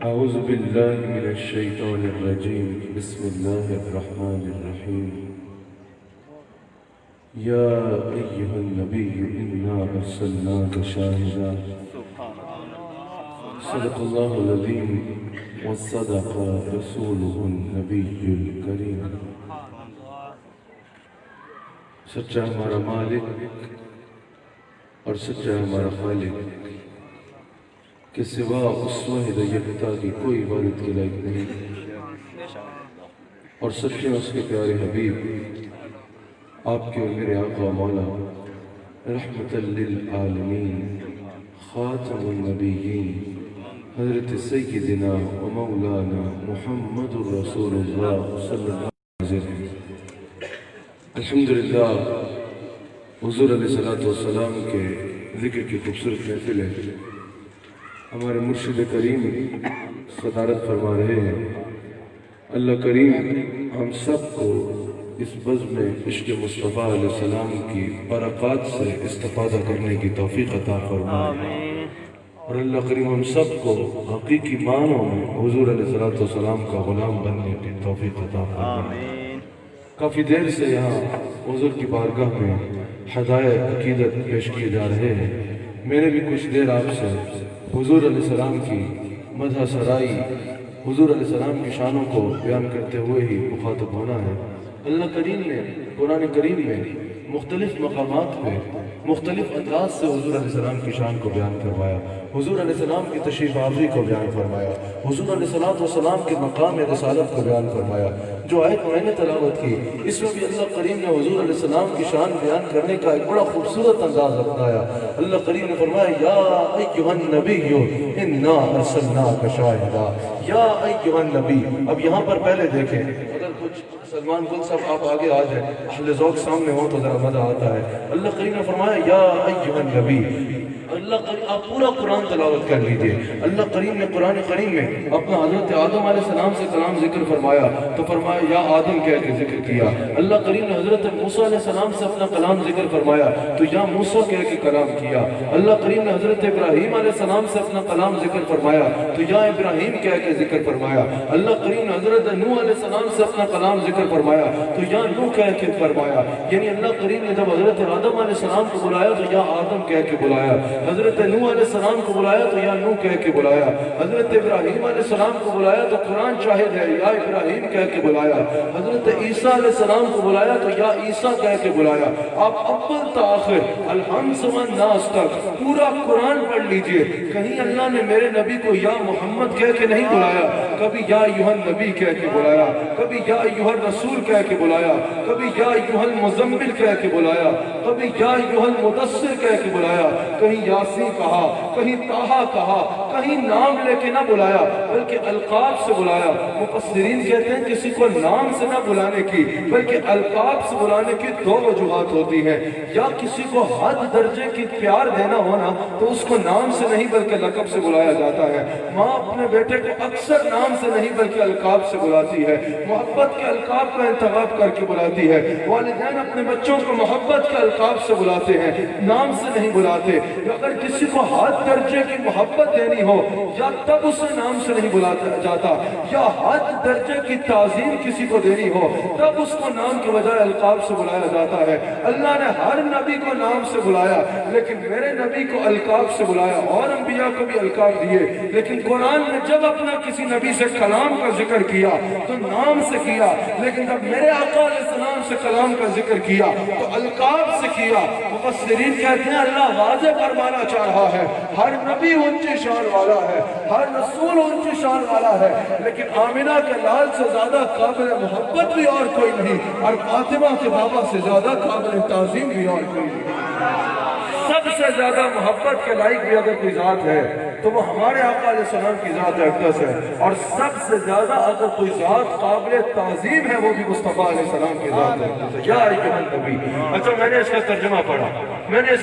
أعوذ بالله من الشيطان الرجيم بسم الله الرحمن الرحيم يا أيها النبي إنا أرسلناك شاهدا صدق الله العظيم وصدق رسوله النبي الكريم سچا ہمارا مالک اور سچا ہمارا خالق کہ سوا اس واحد یکتا کی کوئی عبادت کے لائق نہیں، اور سچے اس کے پیارے حبیب آپ کے اور میرے آقا مولا رحمت للعالمین خاتم النبیین حضرت سیدنا و مولانا محمد الرسول اللہ صلی اللہ علیہ وسلم۔ الحمدللہ حضور علیہ السلام کے ذکر کی خوبصورت محفل ہے۔ ہمارے مرشد کریم صدارت فرما رہے ہیں۔ اللہ کریم ہم سب کو اس بزم عشق مصطفیٰ علیہ السلام کی برکات سے استفادہ کرنے کی توفیق عطا فرمائے، اور اللہ کریم ہم سب کو حقیقی معنوں میں حضور علیہ السلام کا غلام بننے کی توفیق عطا فرمائے۔ کافی دیر سے یہاں حضور کی بارگاہ میں ہدایت عقیدت پیش کیے جا رہے ہیں۔ میں نے بھی کچھ دیر آپ سے حضور علیہ السلام کی مدح سرائی، حضور علیہ السلام کی شانوں کو بیان کرتے ہوئے ہی مخاطب ہونا ہے۔ اللہ کریم نے قرآن کریم میں مختلف مقامات پہ مختلف انداز سے حضور علیہ السلام کی شان کو بیان کروایا، حضور علیہ السلام کی تشریف آوری کو بیان فرمایا، حضور علیہ السلام کے مقام رسالت کو بیان فرمایا۔ جو آیت میں نے تلاوت کی اس میں بھی اللہ کریم نے حضور علیہ السلام کی شان بیان کرنے کا ایک بڑا خوبصورت انداز اپنایا۔ اللہ کریم نے فرمایا یا ایھا النبی انا ارسلناک شاہدا، یا ایھا النبی۔ اب یہاں پر پہلے دیکھیں، اگر کچھ سلمان گل صاحب آپ آگے آ جائیں، اہل ذوق سامنے ہو تو ذرا مزہ آتا ہے۔ اللہ کریم نے فرمایا یا ایھا النبی۔ اللہ کریم آپ پورا قرآن تلاوت کر لیجئے۔ اللہ کریم نے قرآن کریم میں اپنا حضرت آدم علیہ السلام سے کلام ذکر فرمایا تو فرمایا یا آدم کہہ کے ذکر کیا۔ اللہ کریم نے حضرت موسیٰ علیہ السلام سے اپنا کلام ذکر فرمایا تو یا موسیٰ کہہ کے کلام کیا۔ اللہ کریم نے حضرت ابراہیم علیہ السلام سے اپنا کلام ذکر فرمایا تو یا ابراہیم کہہ کے ذکر فرمایا۔ اللہ کریم نے حضرت نوح علیہ السلام سے اپنا کلام ذکر فرمایا تو یا نوح کہہ کے فرمایا۔ یعنی اللہ کریم نے جب حضرت آدم علیہ السلام کو بلایا تو یا آدم کہہ کے بلایا، حضرت نوح علیہ السلام کو بلایا تو یا نوح کہہ کے بلایا، حضرت ابراہیم علیہ السلام کو بلایا تو قرآن شاہد ہے یا ابراہیم کہہ کے بلایا، حضرت عیسیٰ علیہ السلام کو بلایا تو یا عیسیٰ کہہ کے بلایا۔ آپ اول تا آخر الحمد والناس تک پورا قرآن پڑھ لیجئے، کہیں اللہ نے میرے نبی کو یا محمد کہہ کے نہیں بلایا، کبھی یا ایھا النبی کہہ کے بلایا، کبھی یا ایھا الرسول کہہ کے بلایا، کبھی یا ایھا المزمل کہہ کے بلایا، کبھی یا ایھا المدثر کہہ کے بلایا، کہیں یاسین کہا، کہیں طٰہٰ کہا، کہیں نام لے کے نہ بلایا بلکہ القاب سے بلایا۔ مفسرین کہتے ہیں کسی کو نام سے نہ بلانے کی بلکہ القاب سے بلانے کی دو وجوہات ہوتی ہیں، یا کسی کو حد درجے کی پیار دینا ہونا تو اس کو نام سے نہیں بلکہ لقب سے بلایا جاتا ہے۔ ماں اپنے بیٹے کو اکثر نام سے نہیں بلکہ القاب سے بلاتی ہے، محبت کے القاب کا انتخاب کر کے بلاتی ہے۔ والدین اپنے بچوں کو محبت کے القاب سے بلاتے ہیں، نام سے نہیں بلاتے۔ اگر کسی کو حد درجے کی محبت دینی ہو یا تب اسے نام سے نہیں بلایا جاتا، یا حد درجے کی تعظیم کسی کو دینی ہو تب اس کو نام کے بجائے القاب سے بلایا جاتا ہے۔ اللہ نے ہر نبی کو نام سے بلایا لیکن میرے نبی کو القاب سے بلایا، اور انبیاء کو بھی القاب دیے، لیکن قرآن نے جب اپنا کسی نبی سے کلام کا ذکر کیا تو نام سے کیا، لیکن جب میرے آقا علیہ السلام سے کلام کا ذکر کیا تو القاب سے کیا۔ مفسرین کہتے ہیں اللہ واضح فرمانا چاہ رہا ہے ہر نبی اونچی شان والا ہے، ہر رسول اونچی شان والا ہے، لیکن آمنہ کے لال سے زیادہ قابل محبت بھی اور کوئی نہیں، اور فاطمہ کے بابا سے زیادہ قابل تعظیم بھی اور کوئی نہیں۔ سب سے زیادہ محبت کے لائق بھی اگر کوئی ذات ہے تو وہ ہمارے آقا علیہ السلام کی ذات اقدس ہے، اور سب سے زیادہ اگر کوئی ذات قابل تعظیم ہے وہ بھی مصطفیٰ علیہ السلام کی ذات اقدس ہے۔ یا ایھا النبی۔ اچھا میں نے اس کا ترجمہ پڑھا، میں نے ایک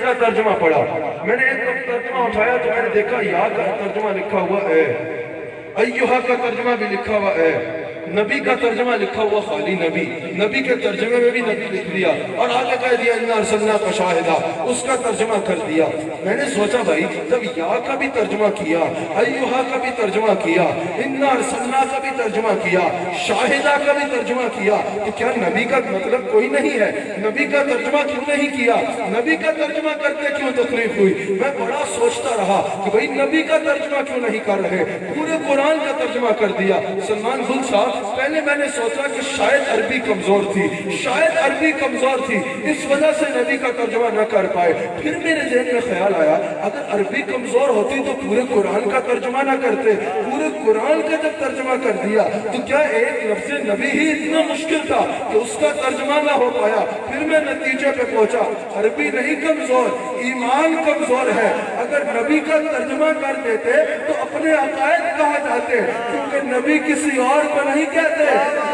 ترجمہ اٹھایا تو میں نے دیکھا یا کا ترجمہ لکھا ہوا ہے، ایھا کا ترجمہ بھی لکھا ہوا ہے، نبی کا ترجمہ لکھا ہوا خالی نبی، نبی کے ترجمے میں بھی نبی لکھ دیا اور آگے کہہ دیا اِنَّا أَرْسَلْنَاكَ شَاهِدًا، اس کا ترجمہ کر دیا۔ میں نے سوچا بھائی جب یا کا بھی ترجمہ کیا، ایوہا کا بھی ترجمہ کیا، اِنَّا أَرْسَلْنَاكَ کا بھی ترجمہ کیا، شاہدہ کا بھی ترجمہ کیا، تو کیا نبی کا مطلب کوئی نہیں ہے؟ نبی کا ترجمہ کیوں نہیں کیا؟ نبی کا ترجمہ کرتے کیوں تکلیف ہوئی؟ میں بڑا سوچتا رہا کہ بھئی نبی کا ترجمہ کیوں نہیں کر رہے؟ پورے قرآن کا ترجمہ کر دیا۔ سلمان گل صاحب پہلے میں نے سوچا کہ شاید عربی کمزور تھی، شاید عربی کمزور تھی، اس وجہ سے نبی کا ترجمہ نہ کر پائے۔ پھر میرے ذہن میں خیال آیا اگر عربی کمزور ہوتی تو پورے قرآن کا ترجمہ نہ کرتے، پورے قرآن کا جب ترجمہ کر دیا تو کیا ایک لفظ نبی ہی اتنا مشکل تھا کہ اس کا ترجمہ نہ ہو پایا؟ پھر میں نتیجے پہ پہنچا عربی نہیں کمزور، ایمان کمزور ہے۔ اگر نبی کا ترجمہ کر دیتے تو اپنے عقائد کہاں جاتے، کیونکہ نبی کسی اور کو نہیں کہتے،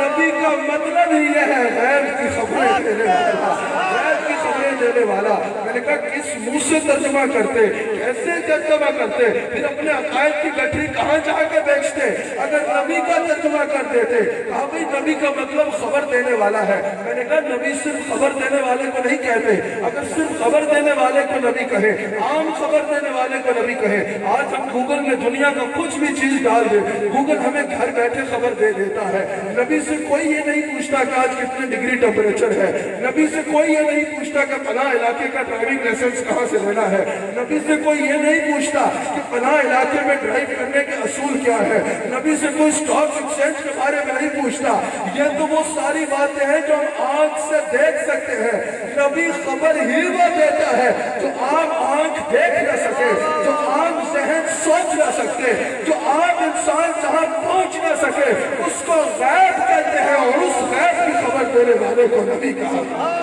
نبی کا مطلب ہی یہ ہے غیب کی خبریں دینے والا، غیب کی خبریں دینے والا۔ میں نے کہا کس منہ سے ترجمہ کرتے، کیسے ترجمہ کرتے، پھر اپنے عقائد کی گٹھری کہاں جا کے بیچتے؟ اگر نبی کا ترجمہ کر دیتے، کہا بھئی نبی کا مطلب خبر دینے والا ہے۔ میں نے کہا نبی صرف خبر دینے والے کو نہیں کہتے، اگر صرف خبر دینے والے کو نبی کہے، عام خبر دینے والے کو نبی کہے۔ آج ہم گوگل میں دنیا کا کچھ بھی چیز ڈال دیں، گوگل ہمیں گھر بیٹھے خبر دے دیتا ہے۔ نبی سے کوئی یہ نہیں پوچھتا کہ آج کتنے ڈگری ٹیمپریچر ہے، نبی سے کوئی یہ نہیں پوچھتا کہ فلاں علاقے کا ڈرائیونگ لائسنس کہاں سے لینا ہے، نبی سے کوئی یہ نہیں پوچھتا کہ فلاں علاقے میں ڈرائیو کرنے کے اصول کیا ہے، نبی سے کوئی سٹاک ایکسچینج کے بارے میں نہیں پوچھتا۔ یہ تو وہ ساری باتیں ہیں جو ہم آنکھ سے دیکھ سکتے ہیں، نبی خبر ہی وہ دیتا ہے جو عام آنکھ دیکھ نہ سکے، جو عام ذہن سوچ نہ سکتے، جو عام انسان جہاں پہنچ نہ سکے، اس کو غیب کہتے ہیں، اور اس غیب کی خبر دینے والے کو نبی کہا۔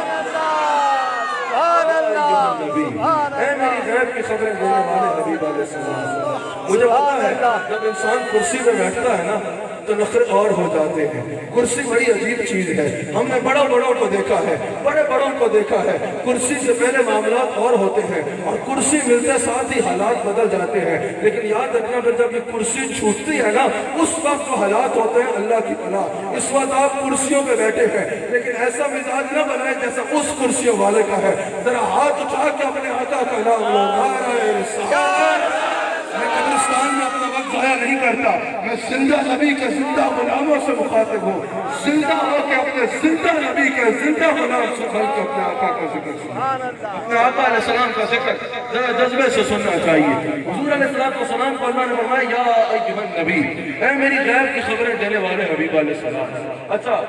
اے میری غیب کی خبریں دینے والے حبیب علیہ السلام۔ مجھے پتا ہے جب انسان کرسی پہ بیٹھتا ہے نا تو نخرے اور ہو جاتے ہیں۔ کرسی بڑی عجیب چیز ہے، ہم نے بڑوں کو دیکھا ہے، بڑے بڑوں کو دیکھا ہے، کرسی سے پہلے معاملات اور ہوتے ہیں اور کرسی ملتے ساتھ ہی حالات بدل جاتے ہیں، لیکن یاد رکھنا پھر جب یہ کرسی چھوٹتی ہے نا اس وقت جو حالات ہوتے ہیں اللہ کی پناہ۔ اس وقت آپ کرسیوں پہ بیٹھے ہیں لیکن ایسا مزاج نہ بنائے جیسا اس کرسیوں والے کا ہے۔ ذرا ہاتھ اٹھا کے اپنے آقا کا نام لو، نعرہ رسالت۔ میں قبرستان میں اپنا وقت ضائع نہیں کرتا، میں زندہ نبی کے زندہ غلاموں سے مخاطب ہوں، زندہ ہو کے اپنے زندہ نبی کے زندہ غلام سے کھل کے اپنے آقا کا ذکر سنوں، اپنے آقا علیہ السلام کا ذکر ذرا جذبے سے سننا چاہیے۔ حضور علیہ السلام کو اللہ نے فرمایا یا ایھا النبی، اے میری غیب کی خبریں دینے والے حبیب علیہ السلام۔ اچھا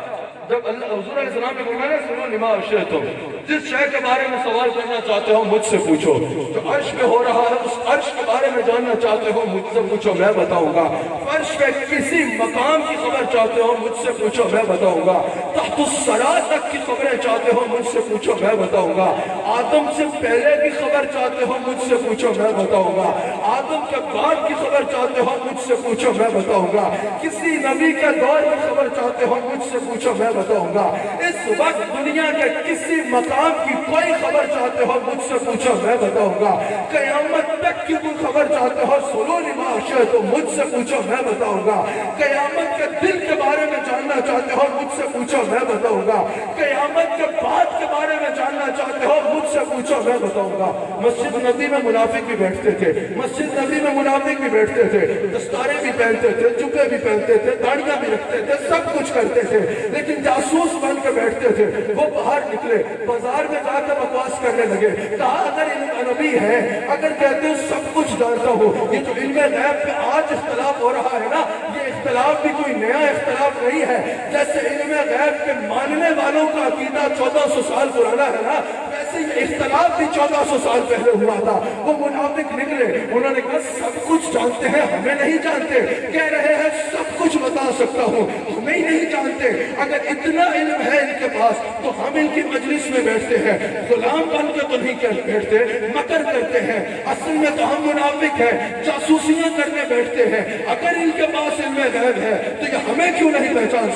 جب حضور علیہ السلام نے فرمایا سنو لما شئتم، جس شے کے بارے میں سوال کرنا چاہتے ہو مجھ سے پوچھو، جو عرش پہ ہو رہا ہے اس عرش کے بارے میں جاننا چاہتے ہو مجھ سے پوچھو میں بتاؤں گا، فرش پہ کسی مقام کی خبر چاہتے ہو مجھ سے پوچھو میں بتاؤں گا، تحت الثری تک کی خبریں چاہتے ہو مجھ سے پوچھو میں بتاؤں گا، آدم سے پہلے کی خبر چاہتے ہو مجھ سے پوچھو میں بتاؤں گا، آدم کے بعد کی خبر چاہتے ہو مجھ سے پوچھو میں بتاؤں گا، کسی نبی کے دور کی خبر چاہتے ہو مجھ سے پوچھو میں بتاؤں گا، اس وقت دنیا کے کسی مقام کی کوئی خبر چاہتے ہو مجھ سے پوچھو میں بتاؤں گا، قیامت تک کی کوئی خبر چاہتے ہو سنو لما شئتم مجھ سے پوچھو میں بتاؤں گا، قیامت کے دل کے بارے میں جاننا چاہتے ہو مجھ سے پوچھو میں بتاؤں گا، قیامت کے بعد کے بارے میں جاننا چاہتے ہو مجھ سے پوچھو میں بتاؤں گا۔ مسجد نبی میں منافق بھی بیٹھتے تھے، مسجد نبی میں منافق بھی بیٹھتے تھے، دستاریں بھی پہنتے تھے، جبے بھی پہنتے تھے، داڑیاں بھی رکھتے تھے، سب کچھ کرتے تھے، لیکن جاسوس بن کے بیٹھتے تھے۔ وہ باہر نکلے، بازار میں جا کے بکواس کرنے لگے، کہا اگر علم نبی ہے، اگر کہتے ہو سب کچھ جانتا ہوں، یہ جو علم غیب پہ آج اختلاف ہو رہا ہے نا یہ اختلاف بھی کوئی نیا اختلاف نہیں ہے، جیسے علم غیب کے ماننے والوں کا عقیدہ 1400 سال پرانا ہے نا ویسے یہ اختلاف بھی 1400 سال پہلے ہوا تھا۔ وہ منافق نکلے، انہوں نے کہا سب کچھ جانتے ہیں ہمیں نہیں جانتے، کہہ رہے ہیں سب کچھ بتا سکتا ہوں ہمیں ہی نہیں جانتے، اگر اتنا علم ہے ان کے پاس تو ہم ان کی مجلس میں بیٹھتے ہیں، غلام بن کے تو نہیں بیٹھتے، مکر کرتے ہیں، اصل میں تو ہم منافق ہیں، جاسوسیاں کرنے بیٹھتے ہیں، اگر ان کے پاس علم غیب ہے تو یہ ہمیں کیوں نہیں پہچان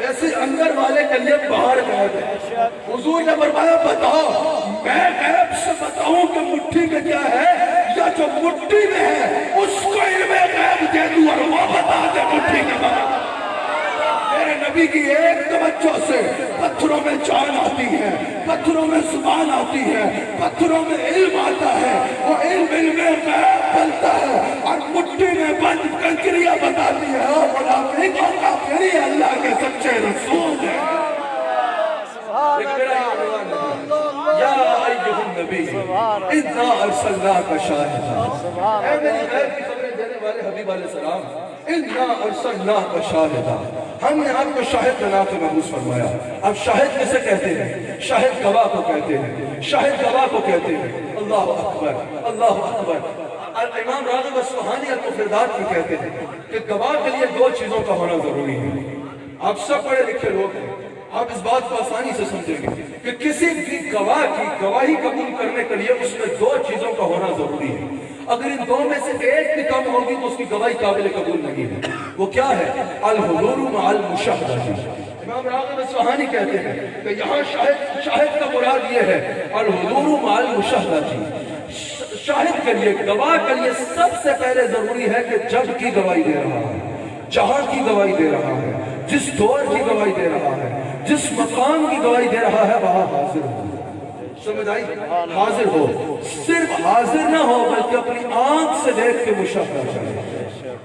ویسے اندر والے کے لیے باہر غیب ہے۔ حضور نے فرمایا بتاؤ میں غیب سے بتاؤں کہ مٹھی میں کیا ہے، یا جو مٹھی میں ہے اس کو علم غیب دے دوں اور وہ بتا دے مٹھی کے بارے میں۔ میرے نبی کی ایک توجہ سے پتھروں میں جان آتی ہے، پتھروں میں زبان آتی ہے، پتھروں میں علم آتا ہے، وہ علم غیب بنتا ہے اور مٹھی میں بند کنکریاں بتاتی ہے اور منافق اور کافر اللہ کے سچے رسول ہیں۔ یا ایھا النبی انا ارسلناک شاہدا، اے میری غیب کی خبریں دینے والے حبیب علیہ السلام، انا ارسلناک شاہدا، ہم نے آپ کو شاہد بنا کے مبعوث فرمایا۔ اب شاہد کسے کہتے ہیں؟ شاہد گواہ کو کہتے ہیں، شاہد گواہ کو کہتے ہیں۔ اللہ اکبر، اللہ اکبر۔ امام راغب اصفہانی المفردات میں کہتے ہیں کہ گواہ کے لیے دو چیزوں کا ہونا ضروری ہے۔ آپ سب پڑھے لکھے لوگ ہیں، آپ اس بات کو آسانی سے سمجھیں گے کہ کسی بھی گواہ کی گواہی قبول کرنے کے لیے اس میں دو چیزوں کا ہونا ضروری ہے۔ اگر ان دو میں سے ایک بھی کم ہوگی تو اس کی گواہی قابل قبول نہیں ہے۔ وہ کیا ہے؟ الحضور مع المشاہدہ۔ امام راغب اصفہانی کہتے ہیں کہ یہاں شاہد کا مراد یہ ہے الحضور مع المشاہدہ۔ شاہد کے لیے، گواہ کے لیے سب سے پہلے ضروری ہے کہ جب کی گواہی دے رہا ہے، جہاں کی گواہی دے رہا ہے، جس دور کی گواہی دے رہا ہے، جس مقام کی گواہی دے رہا ہے وہاں حاضر ہو۔ سمجھ آئی؟ حاضر ہو، صرف حاضر نہ ہو بلکہ اپنی آنکھ سے دیکھ کے مشاہدہ کرے،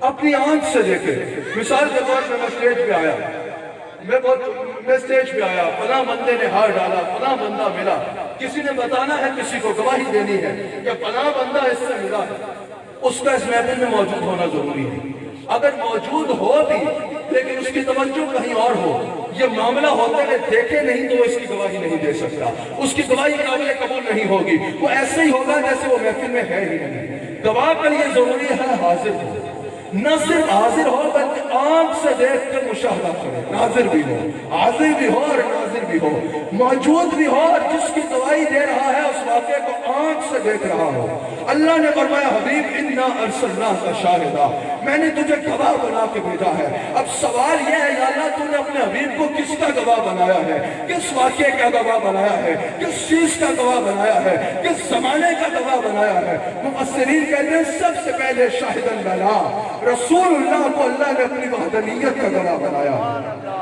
اپنی آنکھ سے دیکھے۔ مثال کے طور پر میں اسٹیج پہ آیا، میں اسٹیج پہ آیا، فلاں بندے نے ہار ڈالا، فلاں بندہ ملا، کسی نے بتانا ہے، کسی کو گواہی دینی ہے کہ فلاں بندہ اس سے ملا ہے، اس کا اس محفل میں موجود ہونا ضروری ہے۔ اگر موجود ہو بھی لیکن اس کی توجہ کہیں اور ہو، یہ معاملہ ہوتے ہوئے دیکھے نہیں تو اس کی گواہی نہیں دے سکتا، اس کی گواہی قابل قبول نہیں ہوگی، وہ ایسے ہی ہوگا جیسے وہ محفل میں ہے ہی نہیں۔ گواہ کے لیے ضروری ہے حاضر ہو، نہ صرف حاضر ہو بلکہ آنکھ سے دیکھ کر مشاہدہ کرے، ناظر بھی ہو، حاضر بھی ہو اور ناظر بھی ہو، موجود بھی ہو اور جس کی گواہی دے رہا ہے اس واقعے کو آنکھ سے دیکھ رہا ہو۔ اللہ نے فرمایا حبیب انا ارسلناک شاہدا، میں نے تجھے گواہ بنا کے بھیجا ہے۔ اب سوال یہ ہے یا اللہ تو نے اپنے حبیب کو کس کا گواہ بنایا ہے، کس واقعے کا گواہ بنایا ہے، کس چیز کا گواہ بنایا ہے، کس زمانے کا گواہ بنایا ہے؟ مفسرین کہتے ہیں سب سے پہلے شاہدن بنا، رسول اللہ کو اللہ نے اپنی وحدانیت کا گواہ بنایا۔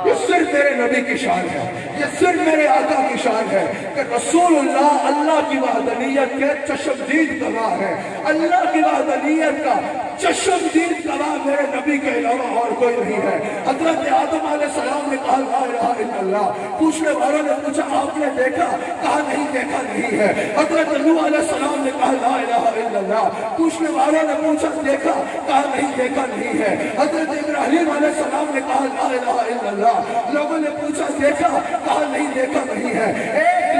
یہ صرف میرے نبی کی شان ہے، یہ صرف میرے آقا کی شان ہے کہ رسول اللہ اللہ کی وحدانیت کے چشمدید گواہ ہے۔ اللہ کی وحدانیت کا چشمدید گواہ میرے نبی کے علاوہ اور کوئی نہیں ہے۔ حضرت آدم علیہ السلام نے کہا لا الہ الا اللہ، پوچھنے والوں نے پوچھا آپ نے دیکھا؟ کہا نہیں دیکھا نہیں ہے۔ حضرت نوح علیہ السلام نے کہا لا الہ الا اللہ، پوچھنے والوں نے پوچھا دیکھا؟ کہا نہیں دیکھا نہیں ہے۔ حضرت ابراہیم علیہ السلام نے کہا لا الہ الا اللہ، لوگوں نے پوچھا دیکھا؟ کہا نہیں دیکھا نہیں ہے۔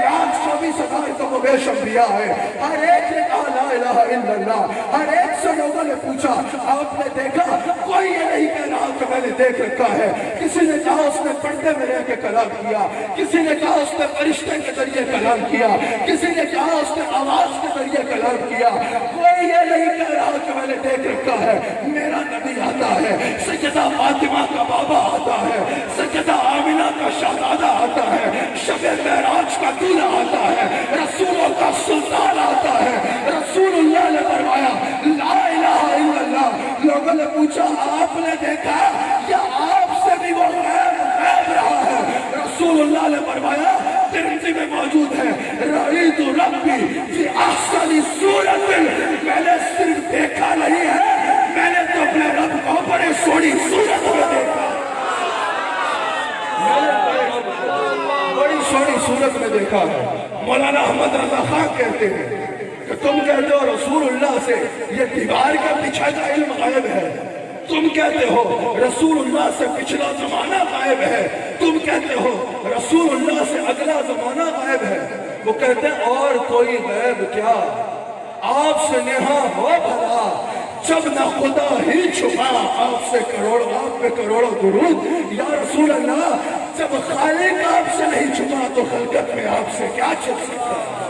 1,24,000 تو بیش انبیاء ہے، ہر ایک نے کہا لا الہ الا اللہ، ہر ایک سے لوگوں نے پوچھا آپ نے دیکھا؟ کوئی یہ نہیں کہہ رہا کہ میں نے دیکھ رکھا ہے۔ کسی نے کہا اس نے پردے میں رہ کے کلام کیا، کسی نے کہا اس نے فرشتے کے ذریعے کلام کیا، کسی نے کہا اس نے آواز کے ذریعے کلام کیا۔ کوئی یہ نہیں کہہ رہا کہ میں نے دیکھ رکھا ہے۔ میرا نبی آتا ہے، سیدہ فاطمہ کا بابا آتا ہے، سیدہ آمنہ کا شہزادہ آتا ہے، شب معراج کا دولہا آتا ہے، رسولوں کا سلطان آتا ہے۔ رسول اللہ نے فرمایا لا الہ الا اللہ۔ لوگوں نے پوچھا آپ نے دیکھا یا آپ سے بھی وہ غیب رہا ہے؟ رسول اللہ نے فرمایا ترمذی میں موجود ہے رأیت ربی فی احسن صورت، میں نے صرف دیکھا نہیں ہے، میں نے تو اپنے رب کو بڑے سونی صورت میں دیکھا، بڑی سونی صورت میں دیکھا ہے۔ مولانا احمد رضا خان کہتے ہیں کہ تم کہتے ہو رسول اللہ سے یہ دیوار کا پیچھے کا علم غائب ہے، تم کہتے ہو رسول اللہ سے پچھلا زمانہ غائب ہے، تم کہتے ہو رسول اللہ سے اگلا زمانہ غائب ہے۔ وہ کہتے ہیں اور کوئی غیب کیا، آپ سے نہا ہو بھلا، جب نہ خدا ہی چھپا آپ سے کروڑوں، آپ پہ کروڑوں درود یا رسول اللہ، جب خالق آپ سے نہیں چھپا تو خلقت میں آپ سے کیا چھپ سکتا ہے؟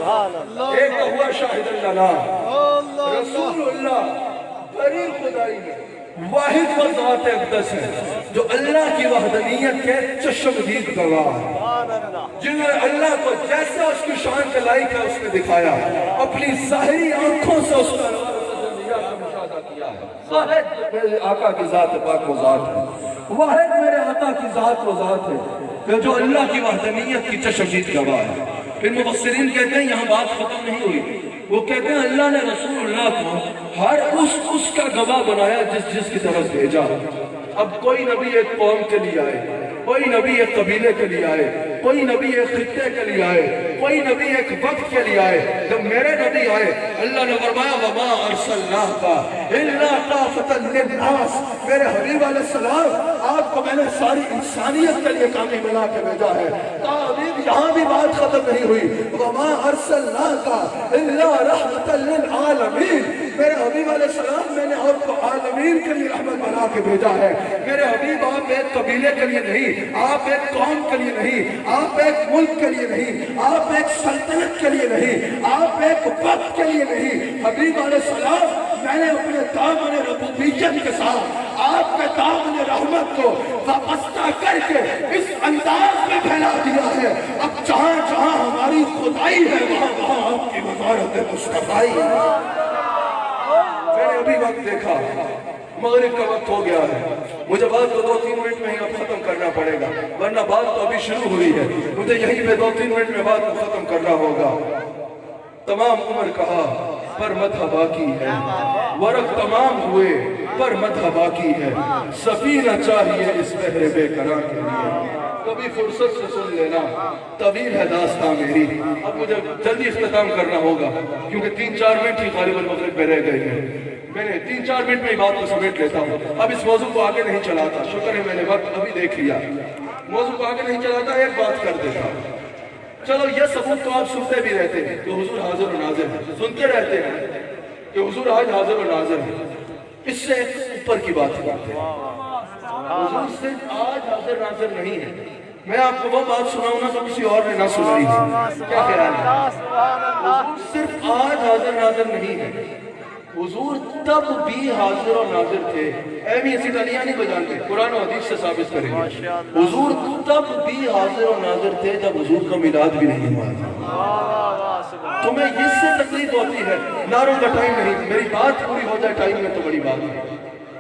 ایک ہوا شاہد اللہ رسول اللہ بری خدائی میں واحد وہ ذات اقدس ہے جو اللہ کی وحدانیت کے چشمدید گواہ ہے، جنہوں نے اللہ کو جیسے اس کی شان کے لائق ہے اس نے دکھایا، اپنی ظاہری آنکھوں سے اس کا مشاہدہ کیا ہے۔ واحد میرے آقا کی ذات پاک و ذات ہے، واحد میرے آقا کی ذات و ذات ہے کہ جو اللہ کی وحدانیت کی چشمدید گواہ ہے۔ پھر مفسرین کہتے ہیں یہاں بات ختم نہیں ہوئی، وہ کہتے ہیں اللہ نے رسول اللہ کو ہر اس کا گواہ بنایا جس کی طرف بھیجا۔ اب کوئی نبی ایک قوم کے لیے آئے، کوئی نبی ایک قبیلے کے لیے آئے، کوئی نبی ایک خطے کے لیے آئے، کوئی نبی ایک وقت کے لیے آئے۔ جب میرے نبی آئے اللہ نے فرمایا وَمَا أَرْسَلْنَاكَ إِلَّا كَافَةً لِلنَّاسِ، میرے حبیب علیہ السلام آپ کو میں نے ساری انسانیت کے لیے کامل بنا کے بھیجا ہے۔ تعبیر یہاں بھی بات ختم نہیں ہوئی، وَمَا أَرْسَلْنَاكَ إِلَّا رَحْمَةً لِلْعَالَمِينَ، میرے حبیب علیہ السلام میں نے آپ کو عالمین کے لیے رحمت بنا کے بھیجا ہے۔ میرے حبیب آپ ایک قبیلے کے لیے نہیں، آپ ایک قوم کے لیے نہیں، آپ ایک ملک کے لیے نہیں، آپ ایک سلطنت کے لیے نہیں، آپ ایک وقت کے لیے نہیں۔ حبیب علیہ السلام میں نے اپنے دامن ربوبیت کے ساتھ آپ کے دامن رحمت کو وابستہ کر کے اس انداز میں پھیلا دیا ہے، اب جہاں جہاں ہماری خدائی ہے وہاں وہاں آپ کی وزارت مصطفیٰ ہے۔ میں نے ابھی وقت دیکھا مغرب کا وقت ہو گیا ہے، مجھے بات کو 2-3 منٹ میں ہی اب ختم کرنا پڑے گا، ورنہ بات تو ابھی شروع ہوئی ہے، مجھے یہیں پہ 2-3 منٹ میں بات کو ختم کرنا ہوگا۔ تمام عمر کہا پر مدح باقی ہے، ورق تمام ہوئے پر مدح باقی ہے، سفینہ چاہیے اس بحر بے قرار کے لیے، کبھی فرصت سے سن لینا طویل ہے داستان میری۔ اب مجھے جلدی اختتام کرنا ہوگا کیونکہ 3-4 منٹ ہی غالب المغرب میں رہ گئے ہیں، میں نے 3-4 منٹ میں ہی بات کو سمیٹ لیتا ہوں، اب اس موضوع کو آگے نہیں چلاتا، شکر ہے میں نے وقت ابھی دیکھ لیا، موضوع کو آگے نہیں چلاتا، ایک بات کر دیتا ہوں۔ چلو یہ ثبوت تو آپ سنتے بھی رہتے ہیں کہ حضور حاضر و ناظر ہے، سنتے رہتے ہیں کہ حضور آج حاضر و ناظر ہے، اس سے اوپر کی بات کرتے ہیں، حضور صرف آج حاضر ناظر نہیں ہے۔ میں آپ کو وہ بات سناؤں نا تو کسی اور نے نہ سنائی ہے، کیا خیال ہے؟ حضور صرف آج حاضر ناظر نہیں ہے، حضور تب بھی حاضر و ناظر تھے۔ اہمی ایسی تالیاں نہیں بجانتے، قرآن و حدیث سے ثابت کریں گے، حضور تب بھی حاضر و ناظر تھے جب حضور کا میلاد بھی نہیں ہوا تھا۔ تمہیں اس سے تکلیف ہوتی ہے، نعروں کا ٹائم نہیں، میری بات پوری ہو جائے ٹائم میں تو بڑی بات ہے،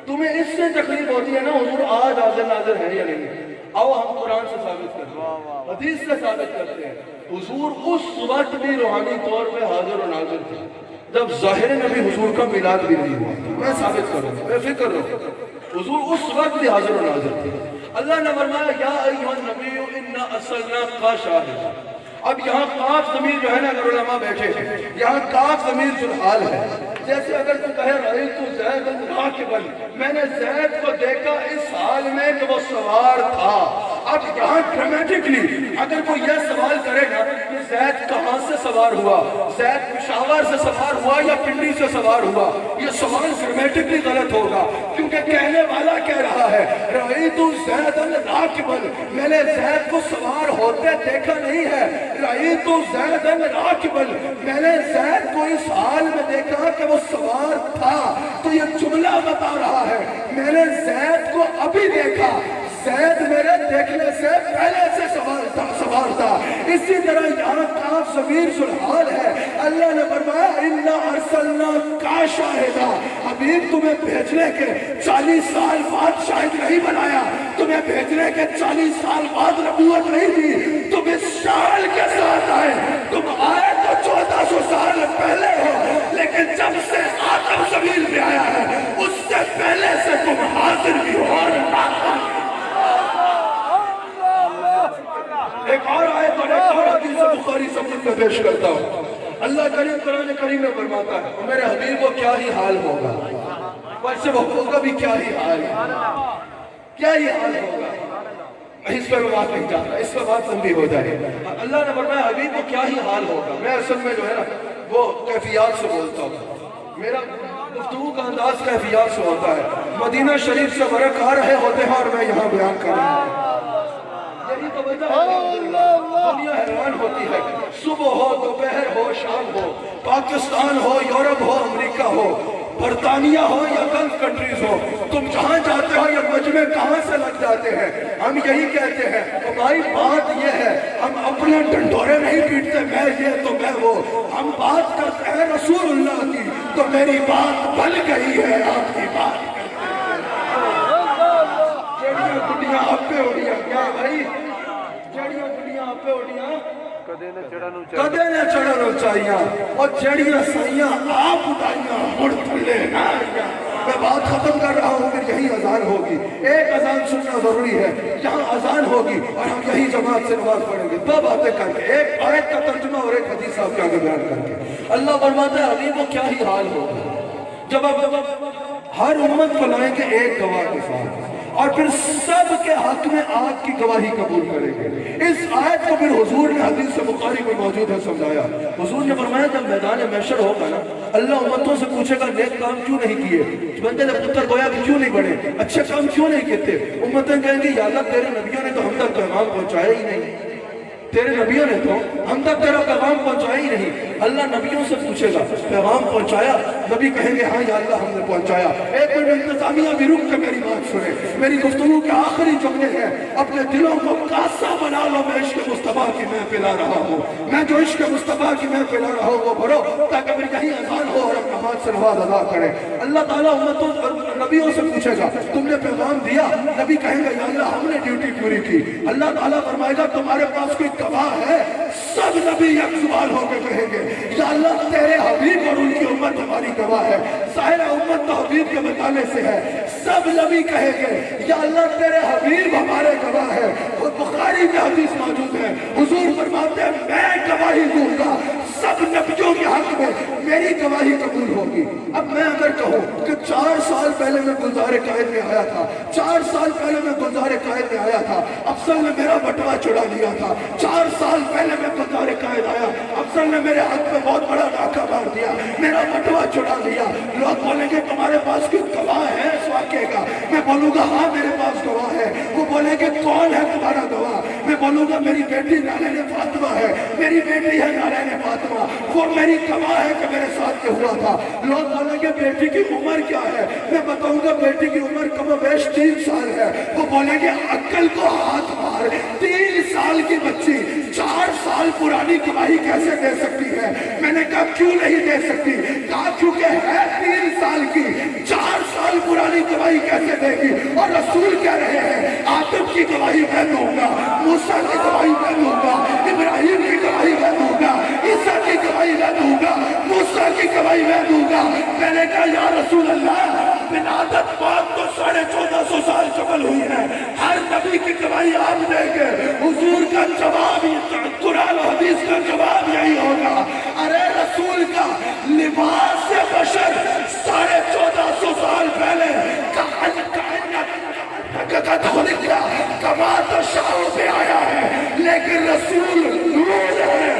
تمہیں اس سے تکلیف ہوتی ہے نا حضور آج حاضر ناظر ہے یا نہیں؟ آؤ ہم قرآن سے ثابت کرتے ہیں، حدیث سے ثابت کرتے ہیں، حضور اس وقت بھی روحانی طور پہ حاضر و ناظر تھے جب ظاہر نبی حضور کا میلاد بھی نہیں ہوا تھا۔ میں ثابت کروں، میں فکر رہوں، حضور اس وقت بھی حاضر و ناظر تھے۔ اللہ نے فرمایا یا ایھا النبی انا ارسلناک شاہدا، اب یہاں کاف ضمیر جو ہے نا، اگر علماء بیٹھے یہاں کاف ضمیر ذوالحال ہے، جیسے اگر تو کہے رأیت زیدا راکبا، میں نے زید کو دیکھا اس حال میں کہ وہ سوار تھا۔ اب یہاں ڈرامیٹکلی اگر کوئی یہ سوال کرے گا کہ زید کہاں سے سوار ہوا، زید پشاور سے سوار ہوا یا پنڈی سے سوار ہوا، یہ سوال ڈرامیٹکلی غلط ہوگا، کیونکہ کہنے والا کہہ رہا ہے رأیت زیدا راکبا، میں نے زید کو سوار ہوتے دیکھا نہیں ہے، رأیت زیدا راکبا، میں نے زید کو اس حال میں دیکھا کہ وہ سوار تھا۔ تو یہ جملہ بتا رہا ہے میں نے زید کو ابھی دیکھا، زید میرے دیکھنے سے پہلے سے سوار تھا۔ اسی طرح یہاں کاف ضمیر ذوالحال ہے، اللہ نے فرمایا انا ارسلناک شاہدا، حبیب تمہیں بھیجنے کے 40 سال بعد شاہد نہیں بنایا، تمہیں بھیجنے کے 40 سال بعد نبوت نہیں دی، تم اس شان کے ساتھ آئے، تم آئے تو 1400 سال پہلے ہو، لیکن جب سے آدم زمین میں آیا ہے اس سے پہلے سے تم حاضر بھی ہو اور ناظر۔ ایک اور آیت اور ایک اور حدیث بخاری سمجھ میں پیش کرتا ہوں، اللہ کریم قرآن کریم میں فرماتا ہے میرے حبیب کو کیا ہی حال ہوگا، ویسے وہ ہوگا بھی کیا ہی حال، کیا ہی حال ہوگا، اس پر بات نہیں چاہتا، اس پر بات لمبی ہو جائے۔ اللہ نے فرمایا حبیب کو کیا ہی حال ہوگا، میں اصل میں جو ہے نا وہ کیفیات سے بولتا ہوں، میرا گفتگو کا انداز کیفیات سے ہوتا ہے، مدینہ شریف سے ورق آ رہے ہوتے ہیں اور میں یہاں بیان کر رہا ہوں، یہی تو وجہ ہے دنیا حیران ہوتی ہے، صبح ہو دوپہر ہو شام ہو، پاکستان ہو یورپ ہو امریکہ ہو، برطانیہ ہو یا گلف کنٹریز ہو، تم جہاں جاتے ہو یہ مجمع کہاں سے لگ جاتے ہیں، ہم یہی کہتے ہیں تو بھائی بات یہ ہے، ہم اپنے ڈنڈورے نہیں پیٹتے میں یہ تو میں وہ، ہم بات کرتے ہیں رسول اللہ کی، تو میری بات بن گئی ہے آپ کی بات جڑیاں گڈیاں آپے اڑیاں کیا بھائی، جڑیاں گڈیاں آپے اڑیاں کدے نہ چڑھن اونچائیاں، اور جڑیاں سائیاں آپ اٹھائیاں مڑ تھلے نہ آئیاں۔ میں بات ختم کر رہا ہوں، پھر یہی اذان ہوگی، ایک اذان سننا ضروری ہے، یہاں اذان ہوگی اور ہم یہی جماعت سے نماز پڑھیں گے، دو باتیں کر کے، ایک آیت کا ترجمہ اور ایک حدیث صاحب کے آگے بیان کر کے۔ اللہ فرماتا ہے حبیب کو کیا ہی حال ہوگا جب ہر امت کو لائیں گے ایک گواہ کے ساتھ، اور پھر سب کے حق میں آپ کی گواہی قبول کریں گے۔ اس آیت کو پھر حضور نے حدیث سے بخاری میں موجود ہے سمجھایا، حضور نے فرمایا جب میدان محشر ہوگا نا، اللہ امتوں سے پوچھے گا نیک کام کیوں نہیں کیے، بندے نے پتر گویا کہ کیوں نہیں بڑھے، اچھے کام کیوں نہیں کیتے، امتیں کہیں گے یا اللہ تیرے نبیوں نے تو ہم تک پیغام پہنچایا ہی نہیں، تیرے نبیوں نے تو ہم تک تیرا پیغام پہنچایا ہی نہیں۔ اللہ نبیوں سے پوچھے گا پیغام پہنچایا، نبی کہیں گے ہاں یا اللہ ہم نے پہنچایا۔ ایک منٹ انتظامیہ بھی رک کے میری بات سنیں، میری گفتگو کے آخری جملے ہیں، اپنے دلوں کو کاسا بنا لو، میں عشق مصطفیٰ کی میں پلا رہا ہوں، میں جو عشق مصطفیٰ کی میں پلا رہا ہوں وہ بھرو، تاکہ پھر یہی اذان ہو اور ہم نماز سے نماز ادا کریں۔ اللہ تعالیٰ امتوں نبیوں سے پوچھے گا تم نے پیغام دیا، نبی کہیں گے یا اللہ ہم نے ڈیوٹی پوری کی۔ اللہ تعالیٰ فرمائے گا تمہارے پاس کوئی گواہ ہے، سب نبی یک سوال ہو کے کہیں گے یا اللہ تیرے حبیب اور ان کی امت ہماری گواہ ہے، ظاہر امت تو حبیب کے بتانے سے ہے، سب نبی کہیں گے یا اللہ تیرے حبیب ہمارے گواہ ہے۔ اور بخاری میں حدیث موجود ہے، حضور فرماتے ہیں میں گواہی دوں گا سب نبیوں کے حق میں، میری گواہی قبول ہوگی۔ اب میں اگر کہوں کہ 4 سال پہلے میں گلزار قائد میں آیا تھا، 4 سال پہلے میں گلزار قائد میں آیا تھا، افضل نے میرا بٹوا چڑا لیا تھا، 4 سال پہلے میں گلزار قائد آیا، افضل نے میرے حق میں بہت بڑا ڈاکہ مار دیا، میرا بٹوا چڑا لیا، لوگ بولیں گے تمہارے پاس کوئی گواہ ہے اس واقعے کا، میں بولوں گا ہاں میرے پاس گواہ ہے، وہ بولیں گے کون ہے تمہارا گواہ، میں بولوں گا میری بیٹی نالین فاطمہ ہے، میری بیٹی ہے نالین فاطمہ، وہ میری گواہ ہے کہ میرے ساتھ کیا ہوا تھا۔ لوگ بولیں گے بیٹی کی عمر کیا ہے، میں بتاؤں گا بیٹی کی عمر کم و بیش 3 سال ہے، وہ بولیں گے عقل کو ہاتھ مار، 3 سال کی بچی 4 سال پرانی گواہی کیسے دے سکتی ہے؟ میں نے کہا کیوں نہیں دے سکتی، کہا کیونکہ ہے 3 سال کی، 4 سال پرانی گواہی کیسے دے گی؟ اور رسول کہہ رہے ہیں آدم کی گواہی میں دوں گا، موسیٰ کی گواہی میں دوں گا، ابراہیم کی گواہی میں دوں گا، عیسیٰ کی گواہی میں دوں گا، موسیٰ کی گواہی میں دوں گا۔ میں نے کہا یا رسول اللہ ولادت بعد تو 1450 سال قبل ہوئی ہے، ہر نبی کی گواہی آپ دیں گے۔ حضور کا جواب قرآن و حدیث کا جواب یہی ہوگا، ارے رسول کا لباس بشر 1450 سال پہلے کما تشاء پہ آیا ہے، لیکن رسول نور ہے،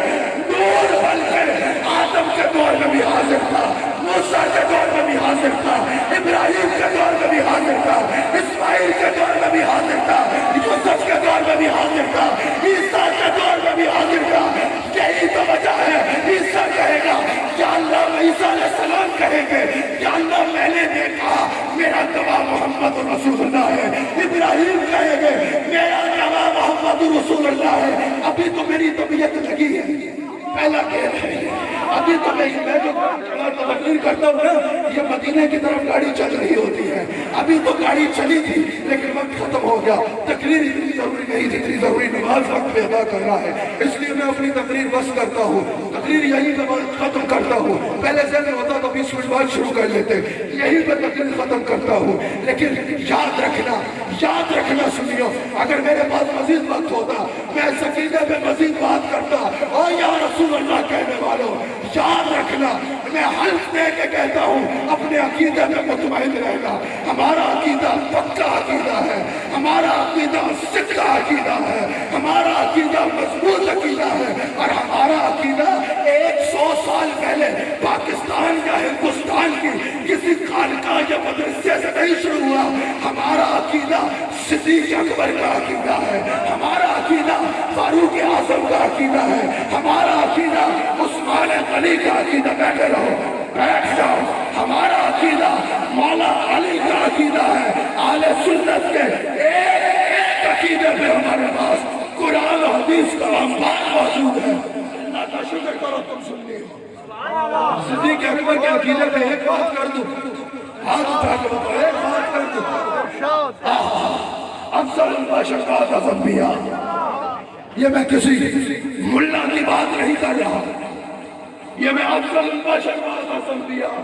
نور بن کے آدم کے دور میں بھی حاضر تھا، موسیٰ کے دور میں بھی حاضر تھا، ابراہیم کے دور میں بھی حاضر تھا، اسماعیل کے دور میں بھی حاضر تھا، یوسف کے دور میں بھی حاضر تھا، عیسیٰ کے دور میں بھی حاضر تھا۔ یہی تو وجہ ہے عیسیٰ کہے گا یا اللہ، عیسیٰ علیہ السلام کہیں گے یا اللہ میں نے دیکھا میرا گواہ محمد رسول اللہ ہے، ابراہیم کہیں گے میرا گواہ محمد رسول اللہ ہے۔ ابھی تو میری طبیعت لگی ہے، پہلا کہہ رہے ہیں ابھی تو میں جو تقریر کرتا ہوں نا، یہ مدینے کی طرف گاڑی چل رہی ہوتی ہے، ابھی تو گاڑی چلی تھی لیکن وقت ختم ہو گیا، تقریر اتنی ضروری نہیں جتنی ضروری نماز وقت پہ ادا کرنا ہے، اس لیے میں اپنی تقریر بس کرتا ہوں، تقریر یہی پہ ختم کرتا ہوں، پہلے سے نہیں ہوتا تو 20 منٹ بعد شروع کر لیتے، یہی پہ تقریر ختم کرتا ہوں، لیکن یاد رکھنا سنیو، اگر میرے پاس مزید وقت ہوتا میں سکینہ پہ مزید بات کرتا، اور یا رسول اللہ کہنے والوں یاد رکھنا، میں حلف دے کے کہتا ہوں اپنے عقیدے میں مطمئن رہنا، ہمارا عقیدہ پکا عقیدہ ہے، ہمارا عقیدہ سچا عقیدہ ہے، ہمارا عقیدہ مضبوط عقیدہ ہے، اور ہمارا عقیدہ 100 سال پہلے پاکستان یا ہندوستان کی کسی خانقاہ یا مدرسے سے نہیں شروع ہوا، ہمارا عقیدہ صدیق اکبر کا عقیدہ ہے، ہمارا عقیدہ فاروق اعظم کا عقیدہ ہے، ہمارا عقیدہ عثمان غنی کا عقیدہ، بیٹھے رہو بیٹھ جاؤ. ہمارا عقیدہ مولا علی کا عقیدہ ہے. اہل سنت کے ایک عقیدے پہ ہمارے پاس قرآن و حدیث کا انبار موجود ہے. اللہ کا شکر کرو تم سننی ہو. صدیق اکبر کے عقیدے پہ ایک بات کر دوں, ہاتھ اٹھا کے بتاؤ, ایک بات کر دوں. افضل البشر بعد الانبیاء. یہ میں کسی ملا کی بات نہیں کر رہا, یہ میں افضل البشر بعد الانبیاء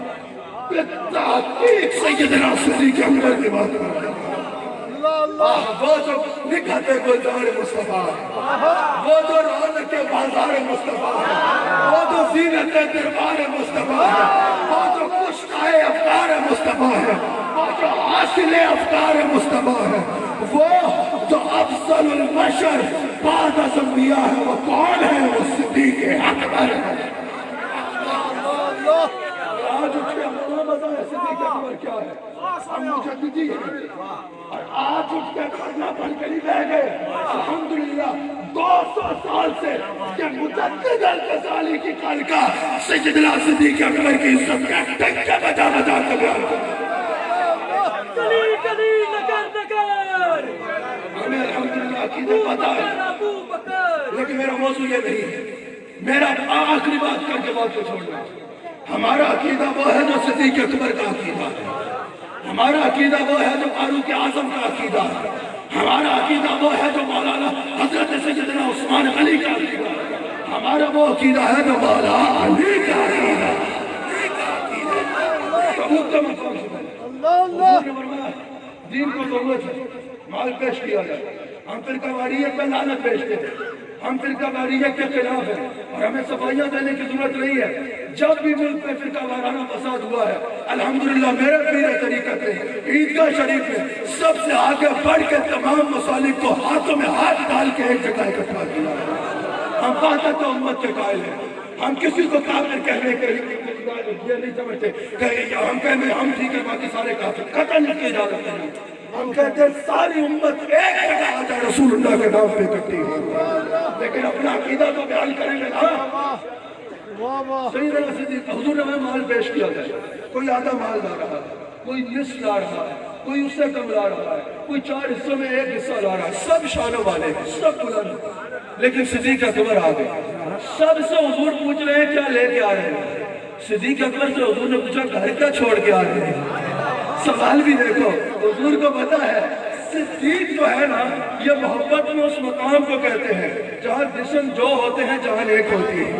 بالتحقیق سیدنا صدیق اکبر کی بات کر رہا ہوں. وہ جو نکھت گلزار مصطفیٰ ہے, وہ جو رونق بازار مصطفیٰ ہے, وہ جو زینت دربار مصطفیٰ ہے, وہ جو کشتۂ افکار مصطفیٰ ہے, وہ جو حاصل افکار مصطفیٰ ہے, وہ جو افضل البشر بعد الانبیاء ہے, وہ کون ہے؟ وہ صدیق اکبر ہے. آج اٹھ کے ہمیں بتایا صدیق اکبر کیا ہے. ہم مجددی ہیں اور آج اٹھ کے کرنا پڑھ کے نہیں رہ گئے. الحمدللہ 200 سال سے یہ مجدد الغزالی کی کلکا سیدنا صدیق اکبر کی عزت کا ڈنکا بجا بجا کے بیان ہمیں الحمدللہ عقیدہ پتا ہے, لیکن میرا موضوع یہ نہیں ہے. میرا آخری بات کر کے بات کو چھوڑنا. ہمارا عقیدہ وہ ہے جو صدیق اکبر کا عقیدہ ہے. ہمارا عقیدہ وہ ہے جو فاروق اعظم کا عقیدہ ہے. ہمارا عقیدہ وہ ہے جو مولانا حضرت سیدنا عثمان علی کا عقیدہ ہے. ہمارا وہ عقیدہ ہے جو مولا علی کا عقیدہ ہے. دین کو ضرورت ہے مال پیش کیا جائے. ہم فرقہ واریت پہ لعنت بھیجتے ہیں, ہم فرقہ واریت کے خلاف ہیں, اور ہمیں صفائیاں دینے کی ضرورت نہیں ہے. جب بھی ملک میں فرقہ وارانہ فساد ہوا ہے, الحمدللہ میرے پیر طریقت نے عیدگاہ شریف میں سب سے آگے بڑھ کے تمام مسالک کو ہاتھوں میں ہاتھ ڈال کے ایک جگہ اکٹھا کیا. ہم وحدت امت کے قائل ہیں. ہم کسی کو کافر کہنے کے یہ نہیں سمجھتے کہ ہم کہنے ہم ٹھیک ہے باقی سارے کافر, قتل کی اجازت نہیں. ہم کہتے ہیں ساری امت ایک جگہ آ جائے رسول اللہ کے نام پہ اکٹھی ہو, لیکن اپنا عقیدہ تو بیان کریں گے نا. سیدنا صدیق حضور نے مال پیش کیا جائے, کوئی آدھا مال لا رہا ہے, کوئی نصف لا رہا ہے, کوئی اس سے کم لا رہا ہے, کوئی 4 حصوں میں 1 حصہ لا رہا ہے. سب شانوں والے ہیں, سب بلند, لیکن صدیق اکبر آ گئے. سب سے حضور پوچھ رہے ہیں کیا لے کے آ رہے ہیں. صدیق اکبر سے حضور نے پوچھا گھر کا چھوڑ کے آ رہے ہیں. سوال بھی دیکھو, حضور کو پتا ہے صدیق جو ہے نا یہ محبت میں اس مقام کو کہتے ہیں جہاں جسم جو ہوتے ہیں جہاں ایک ہوتی ہے.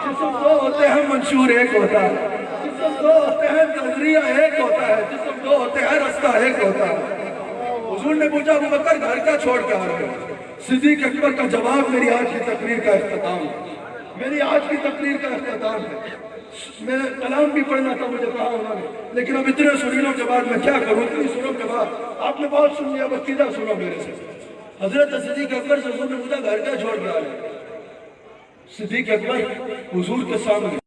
جسم دو ہوتے ہیں منشور ایک ہوتا ہے, جسم دو ہوتے ہیں نظریہ ایک ہوتا ہے, جسم دو ہوتے ہیں رستہ ایک ہوتا ہے. حضور نے پوچھا ابو بکر گھر کا چھوڑ کے آ رہے ہیں. صدیق اکبر کا جواب میری آج کی تقریر کا اختتام ہے. میری آج کی تقریر کا اختتام ہے. میں کلام بھی پڑھنا تھا مجھے کہا انہوں نے, لیکن اب اتنے سنینوں کے بعد میں کیا کروں. اتنی سنوں کے بعد آپ نے بہت سن لیا, بس کدھر سنو میرے سے. حضرت صدیق اکبر سے حضور نے پوچھا گھر کا چھوڑ کے آ رہے ہیں. صدیق اکبر حضور کے سامنے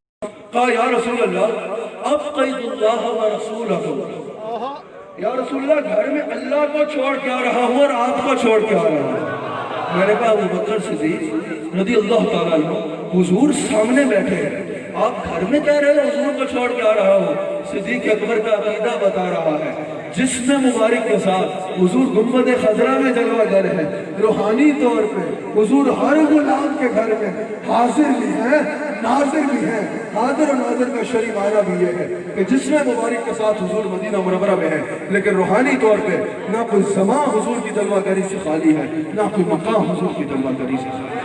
کہا یا رسول اللہ ابقیت اللہ و رسولہ. یا رسول اللہ گھر میں اللہ کو چھوڑ کے آ رہا ہوں اور آپ کو چھوڑ کے آ رہا ہوں. میں نے کہا ابو بکر صدیق رضی اللہ تعالیٰ عنہ حضور سامنے بیٹھے ہیں, آپ گھر میں کہہ رہے ہیں حضور کو چھوڑ کے آ رہا ہوں. صدیق اکبر کا عقیدہ بتا رہا ہے جسم مبارک کے ساتھ حضور گنبد خضرا میں جلوہ گر ہے. روحانی طور پہ حضور ہر غلام کے گھر میں حاضر بھی ہیں, ناظر بھی ہیں. حاضر و ناظر کا شرعی معنی بھی یہ ہے کہ جسم مبارک کے ساتھ حضور مدینہ منورہ میں ہے, لیکن روحانی طور پہ نہ کوئی زمان حضور کی جلوہ گری سے خالی ہے, نہ کوئی مقام حضور کی جلوہ گری سے خالی ہے.